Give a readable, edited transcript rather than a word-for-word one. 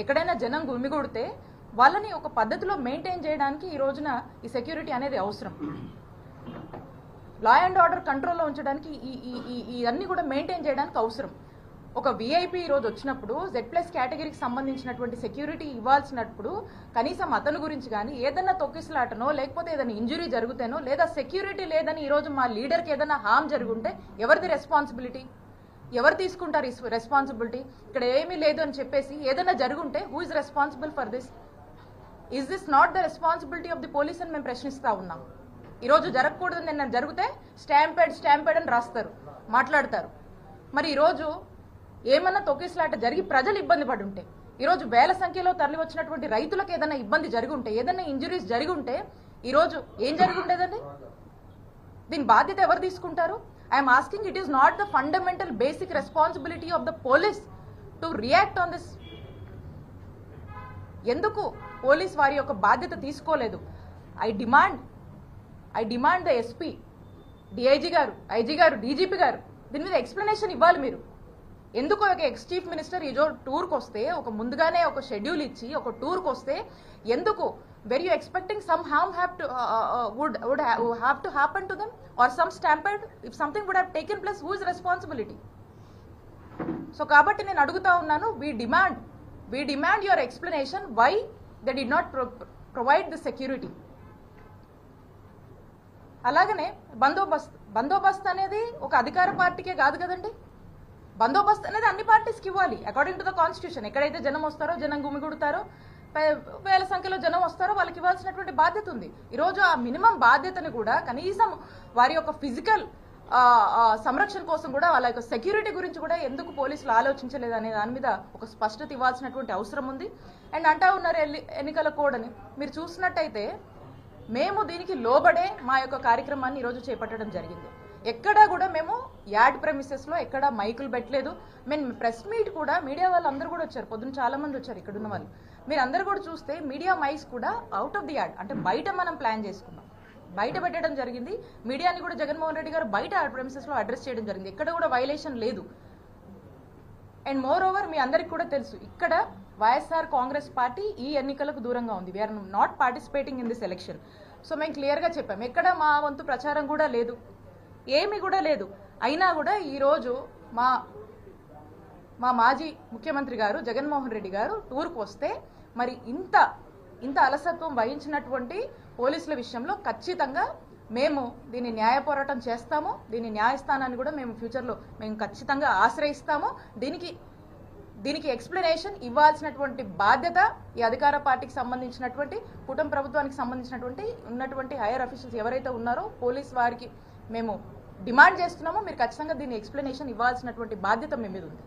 ఎక్కడైనా జనం గుమిగూడితే వాళ్ళని ఒక పద్ధతిలో మెయింటైన్ చేయడానికి ఈ రోజున ఈ సెక్యూరిటీ అనేది అవసరం. లా అండ్ ఆర్డర్ కంట్రోల్లో ఉంచడానికి ఇవన్నీ కూడా మెయింటైన్ చేయడానికి అవసరం. ఒక విఐపీ ఈరోజు వచ్చినప్పుడు Z+ కేటగిరీకి సంబంధించినటువంటి సెక్యూరిటీ ఇవ్వాల్సినప్పుడు కనీసం అతని గురించి కానీ ఏదైనా తొక్కిసలాటనో లేకపోతే ఏదైనా ఇంజురీ జరుగుతేనో లేదా సెక్యూరిటీ లేదని ఈరోజు మా లీడర్కి ఏదైనా హామ్ జరుగుంటే ఎవరిది రెస్పాన్సిబిలిటీ? ఎవరు తీసుకుంటారు ఈ రెస్పాన్సిబిలిటీ? ఇక్కడ ఏమీ లేదు అని చెప్పేసి ఏదైనా జరుగుంటే who is responsible for this? Is this not the responsibility of the police అని మేము ప్రశ్నిస్తూ ఉన్నాం. ఈరోజు జరగకూడదు, నిన్న జరిగితే స్టాంపేడ్ అని రాస్తారు, మాట్లాడతారు. మరి ఈరోజు ఏమన్నా తొక్కిసలాట జరిగి ప్రజలు ఇబ్బంది పడి ఉంటే, ఈరోజు వేల సంఖ్యలో తరలి వచ్చినటువంటి రైతులకు ఏదైనా ఇబ్బంది జరిగి ఉంటే, ఏదైనా ఇంజురీస్ జరిగి ఉంటే ఈరోజు ఏం జరిగి ఉండేదండి? దీని బాధ్యత ఎవరు తీసుకుంటారు? I'm asking, it is not the fundamental basic responsibility of the police to react on this? ఎందుకు పోలీస్ వారి యొక్క బాధ్యత తీసుకోలేదు? I demand the SP, DIG గారు, ఐజీ గారు, డీజీపీ గారు దీని మీద ఎక్స్ప్లెనేషన్ ఇవ్వాలి మీరు. ఎందుకు ఒక ఎక్స్ చీఫ్ మినిస్టర్ ఈజో టూర్కి వస్తే ఒక ముందుగానే ఒక షెడ్యూల్ ఇచ్చి ఒక టూర్కి వస్తే ఎందుకు where you expecting some harm would have to happen to them or some stampede if something would have taken place? Who is responsibility? So కాబట్టి నేను అడుగుతా ఉన్నాను, we demand your explanation why they did not provide the security. అలాగనే బందోబస్తు అనేది ఒక అధికార పార్టీకే కాదు కదండి. బందోబస్తు అనేది అన్ని పార్టీస్కి ఇవ్వాలి అకార్డింగ్ టు ద కాన్స్టిట్యూషన్. ఎక్కడైతే జనం వస్తారో, జనం గుమిగూడతారో, వేల సంఖ్యలో జనం వస్తారో వాళ్ళకి ఇవ్వాల్సినటువంటి బాధ్యత ఉంది. ఈరోజు ఆ మినిమం బాధ్యతను కూడా కనీసం వారి యొక్క ఫిజికల్ సంరక్షణ కోసం కూడా వాళ్ళ యొక్క సెక్యూరిటీ గురించి కూడా ఎందుకు పోలీసులు ఆలోచించలేదు అనే దాని మీద ఒక స్పష్టత ఇవ్వాల్సినటువంటి అవసరం ఉంది. అండ్ అంటా ఉన్నారు ఎన్నికల కోడ్ అని. మీరు చూసినట్టయితే మేము దీనికి లోబడే మా యొక్క కార్యక్రమాన్ని ఈరోజు చేపట్టడం జరిగింది. ఎక్కడా కూడా మేము యాడ్ ప్రెమిసెస్లో ఎక్కడా మైకులు పెట్టలేదు. మేము ప్రెస్ మీట్ కూడా మీడియా వాళ్ళు అందరూ కూడా వచ్చారు, పొద్దున్న చాలా మంది వచ్చారు ఇక్కడున్న వాళ్ళు. మీరు అందరూ కూడా చూస్తే మీడియా మైక్స్ కూడా అవుట్ ఆఫ్ ది యాడ్, అంటే బయట మనం ప్లాన్ చేసుకున్నాం, బయట పెట్టడం జరిగింది. మీడియాని కూడా జగన్మోహన్ రెడ్డి గారు బయట యాడ్ ప్రెమిసెస్లో అడ్రస్ చేయడం జరిగింది. ఎక్కడ కూడా వైలేషన్ లేదు. అండ్ మోర్ ఓవర్ మీ అందరికి కూడా తెలుసు, ఇక్కడ వైఎస్ఆర్ కాంగ్రెస్ పార్టీ ఈ ఎన్నికలకు దూరంగా ఉంది. We are not participating in this election. So మేము క్లియర్గా చెప్పాము, ఎక్కడ మా వంతు ప్రచారం కూడా లేదు, ఏమీ కూడా లేదు. అయినా కూడా ఈరోజు మా మాజీ ముఖ్యమంత్రి గారు జగన్మోహన్ రెడ్డి గారు టూర్కు వస్తే మరి ఇంత అలసత్వం వహించినటువంటి పోలీసుల విషయంలో ఖచ్చితంగా మేము దీన్ని న్యాయ పోరాటం చేస్తాము. దీని న్యాయస్థానాన్ని కూడా మేము ఫ్యూచర్లో మేము ఖచ్చితంగా ఆశ్రయిస్తాము. దీనికి ఎక్స్ప్లెనేషన్ ఇవ్వాల్సినటువంటి బాధ్యత ఈ అధికార పార్టీకి సంబంధించినటువంటి కుటుంబ ప్రభుత్వానికి ఉన్నటువంటి హైయర్ అఫీషియల్స్ ఎవరైతే ఉన్నారో పోలీస్ వారికి మేము డిమాండ్ చేస్తున్నామో మీరు ఖచ్చితంగా దీన్ని ఎక్స్ప్లెనేషన్ ఇవ్వాల్సినటువంటి బాధ్యత మీ మీద ఉంది.